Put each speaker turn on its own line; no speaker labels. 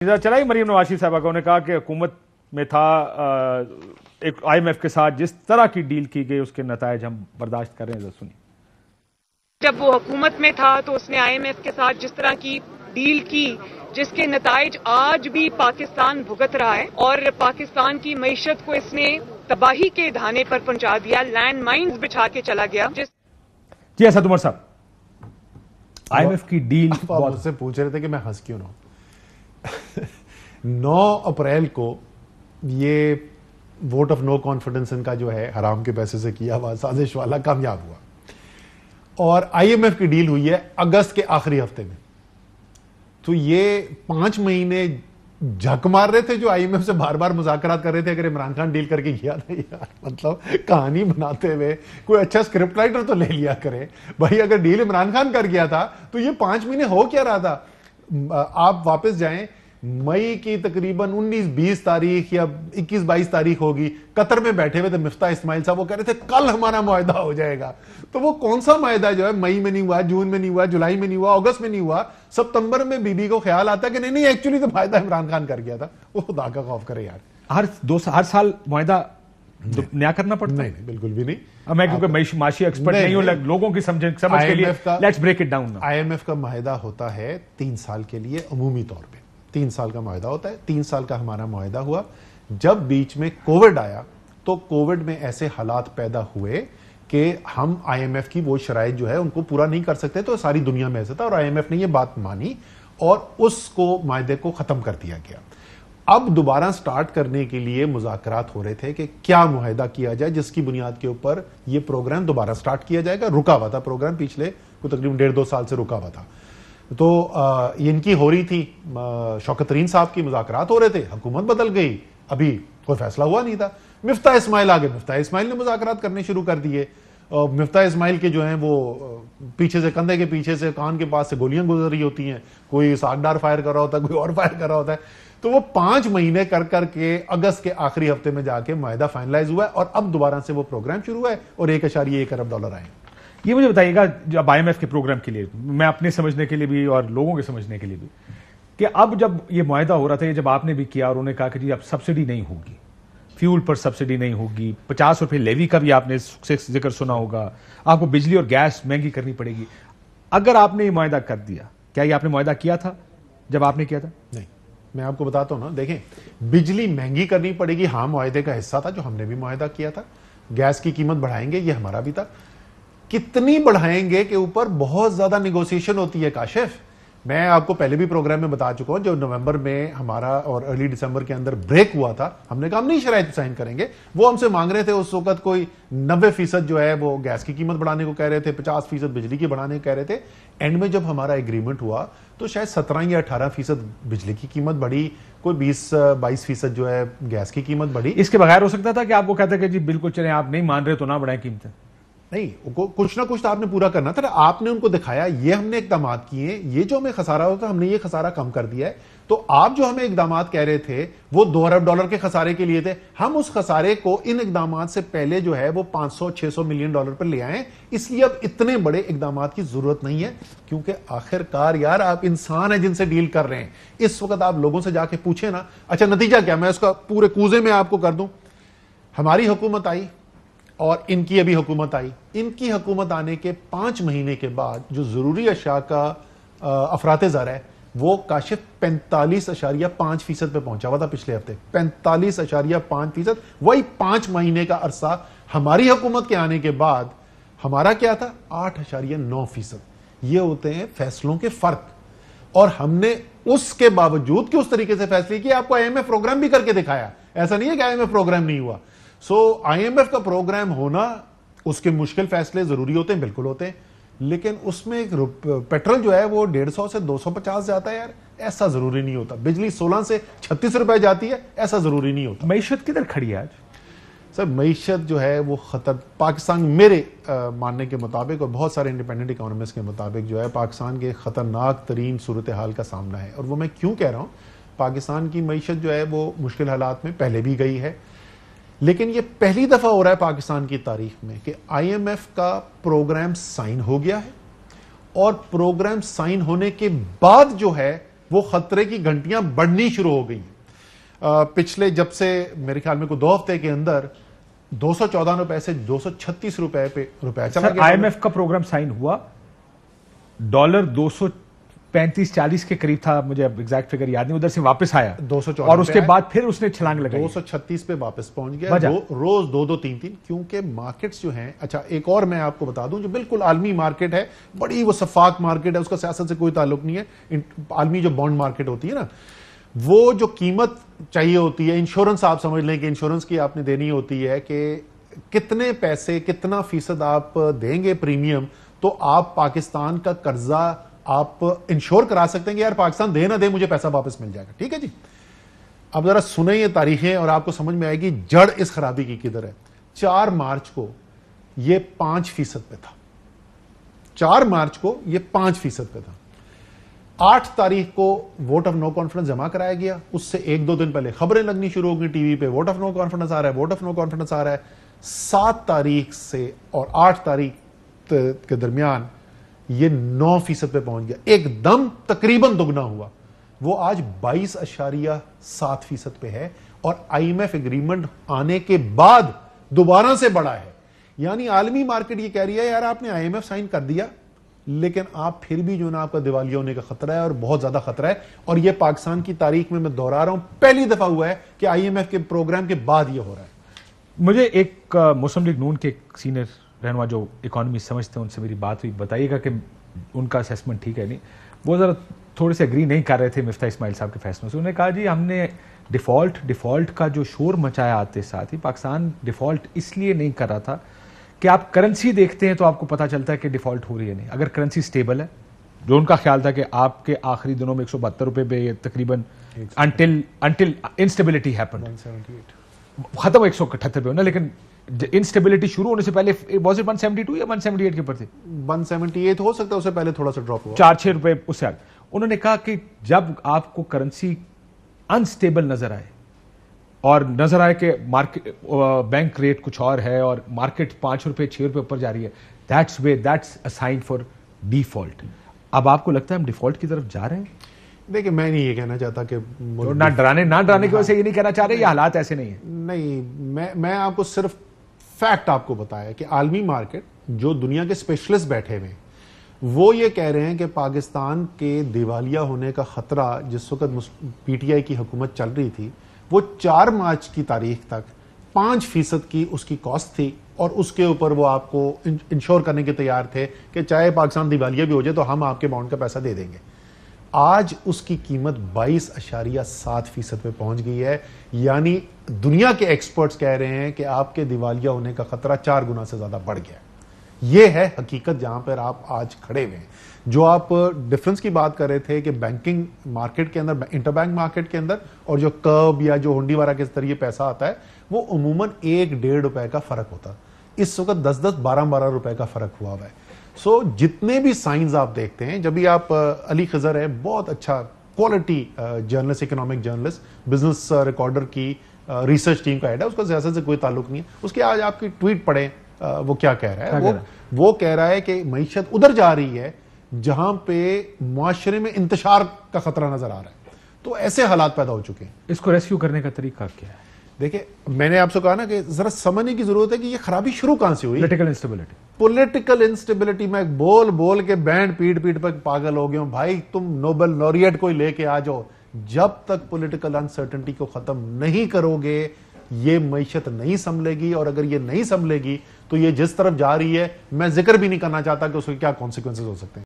چلا ہی مریم نواز صاحبہ کا، انہوں نے کہا کہ حکومت میں تھا ایک آئی ایم ایف کے ساتھ جس طرح کی ڈیل کی گئی اس کے نتائج ہم برداشت کر رہے ہیں. ذرا سنیے.
جب وہ حکومت میں تھا تو اس نے آئی ایم ایف کے ساتھ جس طرح کی ڈیل کی جس کے نتائج آج بھی پاکستان بھگت رہا ہے، اور پاکستان کی معیشت کو اس نے تباہی کے دھانے پر پہنچا دیا، لینڈ مائنز بچھا کے چلا گیا.
جی اسد عمر صاحب، آئی ایم ایف کی ڈیل
آپ مجھ سے پوچھ رہے تھے کہ میں ہنس کیوں نہ ہوں. 9 اپریل کو یہ ووٹ آف نو کانفیڈنس ان کا جو ہے حرام کے پیسے سے کیا ہوا سازش والا کامیاب ہوا، اور آئی ایم ایف کی ڈیل ہوئی ہے اگست کے آخری ہفتے میں. تو یہ 5 مہینے جھک مار رہے تھے جو آئی ایم ایف سے بار بار مذاکرات کر رہے تھے. اگر عمران خان ڈیل کر کے گیا تھا یار، مطلب کہانی بناتے ہوئے کوئی اچھا اسکرپٹ رائٹر تو لے لیا کرے بھائی. اگر ڈیل عمران خان کر گیا تھا تو یہ 5 مہینے ہو کیا رہا تھا؟ آپ واپس جائیں، مئی کی تقریباً 19-20 تاریخ یا 21-22 تاریخ ہوگی، قطر میں بیٹھے ہوئے تھے مفتاح اسماعیل صاحب، وہ کہہ رہے تھے کل ہمارا معاہدہ ہو جائے گا. تو وہ کون سا معاہدہ جو ہے مئی میں نہیں ہوا، جون میں نہیں ہوا، جولائی میں نہیں ہوا، اگست میں نہیں ہوا، ستمبر میں بی بی کو خیال آتا ہے کہ نہیں ایکچولی تو معاہدہ عمران خان کر گیا تھا. وہ خدا کا خوف کرے یار.
ہر سال معاہدہ نیا کرنا پڑتا ہے؟
نہیں بالکل بھی نہیں.
میں کیونکہ معاشی ایکسپرٹ نہیں ہوں، لوگوں کی سمجھ کے لیے let's break it down.
I M F کا معاہدہ ہوتا ہے 3 سال کے لیے عمومی طور پہ 3 سال کا معاہدہ ہوتا ہے. 3 سال کا ہمارا معاہدہ ہوا. جب بیچ میں کووڈ آیا تو کووڈ میں ایسے حالات پیدا ہوئے کہ ہم آئی ایم ایف کی وہ شرائط جو ہے ان کو پورا نہیں کر سکتے، تو ساری دنیا میں ایسا تھا، اور آئی ایم ایف نے یہ بات مانی اور اس کو معاہدے کو ختم کر دیا گیا. اب دوبارہ سٹارٹ کرنے کے لیے مذاکرات ہو رہے تھے کہ کیا معاہدہ کیا جائے جس کی بنیاد کے اوپر یہ پروگرام دوبارہ سٹارٹ کیا جائے گا. رکا ہوا تھا پروگرام، پچھلے کو تقریباً 1.5-2 سال سے رکا ہوا تھا. تو ان کی ہو رہی تھی شوکت ترین صاحب کی، مذاکرات ہو رہے تھے، حکومت بدل گئی، ابھی کوئی فیصلہ ہوا نہیں تھا. مفتاح اسماعیل آگے، مفتاح اسماعیل نے مذاکرات کرنے شروع کر دیے. مفتاح اسماعیل کے جو ہیں وہ پیچھے سے، کندھے کے پیچھے سے، کان کے پاس سے گولیاں گزر رہی ہوتی ہیں، کوئی ساگڈار فائر کر رہا ہوتا ہے، کوئی اور فائر کر رہا ہوتا ہے. تو وہ 5 مہینے کر کے اگست کے آخری ہفتے میں جا کے معاہدہ فائنلائز ہوا ہے، اور اب دوبارہ سے وہ پروگرام شروع ہوا ہے اور $1.1 ارب آئے.
یہ مجھے بتائیے گا جب آئی ایم ایف کے پروگرام کے لیے، میں اپنے سمجھنے کے لیے بھی اور لوگوں کے سمجھنے کے لیے بھی، کہ اب جب یہ معاہدہ ہو رہا تھا، یہ جب آپ نے بھی کیا اور انہوں نے کہا کہ جی اب سبسڈی نہیں ہوگی، فیول پر سبسڈی نہیں ہوگی، 50 روپے لیوی کا بھی آپ نے ذکر سنا ہوگا، آپ کو بجلی اور گیس مہنگی کرنی پڑے گی. اگر آپ نے یہ معاہدہ کر دیا، کیا یہ آپ نے معاہدہ کیا تھا جب آپ نے کیا تھا؟
نہیں، میں آپ کو بتاتا ہوں نا. دیکھیں، بجلی مہنگی کرنی پڑے گی، ہاں معاہدے کا حصہ تھا جو ہم نے بھی معاہدہ کیا تھا. گیس کی قیمت بڑھائیں گے، یہ ہمارا بھی تھا. کتنی بڑھائیں گے کے اوپر بہت زیادہ نیگوسیشن ہوتی ہے کاشف. میں آپ کو پہلے بھی پروگرام میں بتا چکا ہوں، جو نومبر میں ہمارا اور ارلی دسمبر کے اندر بریک ہوا تھا، ہم نے کہا ہم نہیں شرائط سائن کریں گے. وہ ہم سے مانگ رہے تھے اس وقت کوئی 90% جو ہے وہ گیس کی قیمت بڑھانے کو کہہ رہے تھے، 50% بجلی کی بڑھانے کو کہہ رہے تھے. اینڈ میں جب ہمارا ایگریمنٹ ہوا تو شاید 17 یا 18% بجلی کی قیمت بڑھی، کوئی 20-22% جو ہے گیس کی قیمت بڑھی.
اس کے بغیر ہو سکتا تھا کہ آپ کو کہتے کہ جی بالکل چلیں، آپ نہیں مان رہے تو نہ بڑھائیں قیمتیں.
نہیں، کچھ نہ کچھ تو آپ نے پورا کرنا تھا. آپ نے ان کو دکھایا یہ ہم نے اقدامات کیے ہیں، یہ جو ہمیں خسارہ ہوتا ہم نے یہ خسارہ کم کر دیا ہے. تو آپ جو ہمیں اقدامات کہہ رہے تھے وہ $2 ارب کے خسارے کے لیے تھے. ہم اس خسارے کو ان اقدامات سے پہلے جو ہے وہ $500-600 ملین پر لے آئے. اس لیے اب اتنے بڑے اقدامات کی ضرورت نہیں ہے، کیونکہ آخر کار یار آپ انسان ہیں جن سے ڈیل کر رہے ہیں. اس وقت آپ لوگوں سے جا کے پوچھیں نا. اچھا نتیجہ کیا، میں اس کا پورے کوزے میں آپ کو کر دوں. ہماری حکومت آئی اور ان کی ابھی حکومت آئی. ان کی حکومت آنے کے 5 مہینے کے بعد جو ضروری اشیاء کا افراط زر ہے وہ کاشف 45.5% پہ پہنچا ہوا تھا پچھلے ہفتے. 45.5%. وہی 5 مہینے کا عرصہ ہماری حکومت کے آنے کے بعد ہمارا کیا تھا؟ 8.9%. یہ ہوتے ہیں فیصلوں کے فرق. اور ہم نے اس کے باوجود کہ اس طریقے سے فیصلے کیے، آپ کو آئی ایم ایف پروگرام بھی کر کے دکھایا. ایسا نہیں ہے کہ آئی ایم ایف پروگرام نہیں ہوا. آئی ایم ایف کا پروگرام ہونا، اس کے مشکل فیصلے ضروری ہوتے ہیں، بالکل ہوتے ہیں، لیکن اس میں پیٹرول جو ہے وہ 150 سے 250 جاتا ہے یار، ایسا ضروری نہیں ہوتا. بجلی 16 سے 36 روپے جاتی ہے، ایسا ضروری نہیں ہوتا.
معیشت کدھر کھڑی ہے آج؟
سر معیشت جو ہے وہ پاکستان میرے ماننے کے مطابق اور بہت سارے انڈیپینڈنٹ اکانومسٹ کے مطابق جو ہے پاکستان کے خطرناک ترین صورتحال کا سامنا ہے. اور وہ میں کیوں کہہ رہا ہوں، پاکستان کی معیشت جو ہے وہ مشکل حالات میں پہلے بھی گئی ہے، لیکن یہ پہلی دفعہ ہو رہا ہے پاکستان کی تاریخ میں کہ آئی ایم ایف کا پروگرام سائن ہو گیا ہے، اور پروگرام سائن ہونے کے بعد جو ہے وہ خطرے کی گھنٹیاں بڑھنی شروع ہو گئی ہیں. پچھلے جب سے میرے خیال میں کوئی 2 ہفتے کے اندر 214 روپے سے 236 روپے پہ روپے چلا گیا.
آئی ایم ایف کا پروگرام سائن ہوا, ڈالر 235-40 کے قریب تھا, مجھے اب ایگزیکٹ فگر یاد نہیں, ادھر سے واپس آیا
214
اور اس کے بعد پھر اس نے چھلانگ لگائی
236 پہ واپس پہنچ گیا, روز 2-3, کیونکہ مارکیٹس جو ہیں. اچھا ایک اور میں آپ کو بتا دوں جو بالکل عالمی مارکیٹ ہے, بڑی وہ شفاف مارکیٹ ہے, اس کا سیاست سے کوئی تعلق نہیں ہے. عالمی جو بانڈ مارکیٹ ہوتی ہے نا, وہ جو قیمت چاہیے ہوتی ہے, انشورنس آپ سمجھ لیں کہ انشورنس کی آپ نے دینی ہوتی ہے کہ کتنے پیسے کتنا فیصد آپ دیں گے پریمیم, تو آپ پاکستان کا قرضہ آپ انشور کرا سکتے ہیں کہ یار پاکستان دے نہ دے مجھے پیسہ واپس مل جائے گا. ٹھیک ہے جی, اب ذرا سنیں یہ تاریخیں اور آپ کو سمجھ میں آئے گی جڑ اس خرابی کی کدھر ہے. 4 مارچ کو یہ 5% پہ تھا, 4 مارچ کو یہ 5% پہ تھا. 8 تاریخ کو ووٹ آف نو کانفیڈنس جمع کرایا گیا, اس سے 1-2 دن پہلے خبریں لگنی شروع ہو گئی ٹی وی پہ, ووٹ آف نو کانفیڈنس آ رہا ہے, ووٹ آف نو کانفیڈنس آ رہا ہے. 7 تاریخ سے اور 8 تاریخ کے درمیان یہ 9% پہ پہنچ گیا, ایک دم تقریباً دگنا ہوا. وہ آج 22.7% پہ ہے, اور آئی ایم ایف اگریمنٹ آنے کے بعد دوبارہ سے بڑھا ہے. یعنی عالمی مارکیٹ یہ کہہ رہی ہے یار آپ نے آئی ایم ایف سائن کر دیا, لیکن آپ پھر بھی جو نا آپ کا دیوالیہ ہونے کا خطرہ ہے, اور بہت زیادہ خطرہ ہے. اور یہ پاکستان کی تاریخ میں دہرا رہا ہوں, پہلی دفعہ ہوا ہے کہ آئی ایم ایف کے پروگرام کے بعد یہ ہو رہا ہے.
مجھے ایک مسلم لیگ نون کے سینئر رہنما جو اکانومی سمجھتے ہیں ان سے میری بات ہوئی, بتائیے گا کہ ان کا اسیسمنٹ ٹھیک ہے نہیں. وہ ذرا تھوڑے سے اگری نہیں کر رہے تھے مفتاح اسماعیل صاحب کے فیصلوں سے. انہوں نے کہا جی ہم نے ڈیفالٹ کا جو شور مچایا آتے ساتھ ہی, پاکستان ڈیفالٹ اس لیے نہیں کر رہا تھا کہ آپ کرنسی دیکھتے ہیں تو آپ کو پتا چلتا ہے کہ ڈیفالٹ ہو رہی ہے نہیں. اگر کرنسی سٹیبل ہے, جو ان کا خیال تھا کہ آپ کے آخری دنوں میں 172 روپے پہ یہ تقریباً انٹل انسٹیبلٹی ہیپن ختم 178 پہ ہونا, لیکن انسٹیبلٹی شروع ہونے سے پہلے واز اٹ 172 یا 178 کے اوپر تھے,
178 ہو سکتا ہے, اس سے پہلے تھوڑا سا ڈراپ ہوا
4-6 روپے اس سے. انہوں نے کہا کہ جب آپ کو کرنسی انسٹیبل نظر آئے اور نظر آئے کہ مارکیٹ بینک ریٹ کچھ اور ہے اور مارکیٹ 5 روپے 6 روپے اوپر جا رہی ہے, that's a sign for default. اب آپ کو لگتا ہے ہم ڈیفالٹ کی طرف جا رہے ہیں؟
دیکھیں میں نہیں یہ کہنا چاہتا کہ
نہ ڈرانے کی وجہ سے یہ نہیں کہنا چاہ رہے, یہ حالات ایسے نہیں ہیں.
نہیں, میں آپ کو صرف فیکٹ آپ کو بتایا کہ عالمی مارکیٹ جو دنیا کے اسپیشلسٹ بیٹھے ہوئے وہ یہ کہہ رہے ہیں کہ پاکستان کے دیوالیہ ہونے کا خطرہ جس وقت پی ٹی آئی کی حکومت چل رہی تھی, وہ 4 مارچ کی تاریخ تک 5% کی اس کی کاسٹ تھی, اور اس کے اوپر وہ آپ کو انشور کرنے کے تیار تھے کہ چاہے پاکستان دیوالیہ بھی ہو جائے تو ہم آپ کے بانڈ کا پیسہ دے دیں گے. آج اس کی قیمت 22.7% پہ پہنچ گئی ہے. یعنی دنیا کے ایکسپرٹس کہہ رہے ہیں کہ آپ کے دیوالیہ ہونے کا خطرہ 4 گنا سے زیادہ بڑھ گیا ہے. یہ ہے حقیقت جہاں پر آپ آج کھڑے ہوئے ہیں. جو آپ ڈفرنس کی بات کر رہے تھے کہ بینکنگ مارکیٹ کے اندر, انٹر بینک مارکیٹ کے اندر, اور جو کرب یا جو ہنڈی وارہ کے ذریعے پیسہ آتا ہے, وہ عموماً 1-1.5 روپے کا فرق ہوتا. اس وقت 10-10, 12-12 روپے کا فرق ہوا ہوا ہے. سو جتنے بھی سائنز آپ دیکھتے ہیں, جب بھی آپ علی خضر ہے, بہت اچھا quality journalist, economic journalist, business recorder کی ریسرچ ٹیم کا ہیڈ ہے, اس کا سیاست سے کوئی تعلق نہیں ہے. اس کے آج آپ کی ٹویٹ پڑھیں, وہ کیا کہہ رہا ہے. وہ کہہ رہا ہے کہ معیشت ادھر جا رہی ہے جہاں پہ معاشرے میں انتشار کا خطرہ نظر آ رہا ہے. تو ایسے حالات پیدا ہو چکے ہیں.
اس کو ریسکیو کرنے کا طریقہ کیا ہے؟
دیکھیں میں نے آپ سے کہا نا کہ ذرا سمجھنے کی ضرورت ہے کہ یہ خرابی شروع کہاں سے ہوئی. پولیٹیکل انسٹیبلٹی میں بول کے بینڈ پیٹ پر پاگل ہو گئے ہوں. بھائی تم نوبل لوریٹ کوئی لے کے آ جاؤ, جب تک پولیٹیکل انسرٹنٹی کو ختم نہیں کرو گے یہ معیشت نہیں سنبھلے گی. اور اگر یہ نہیں سنبھلے گی تو یہ جس طرف جا رہی ہے, میں ذکر بھی نہیں کرنا چاہتا کہ اس کے کیا کانسیکوینسز ہو سکتے ہیں.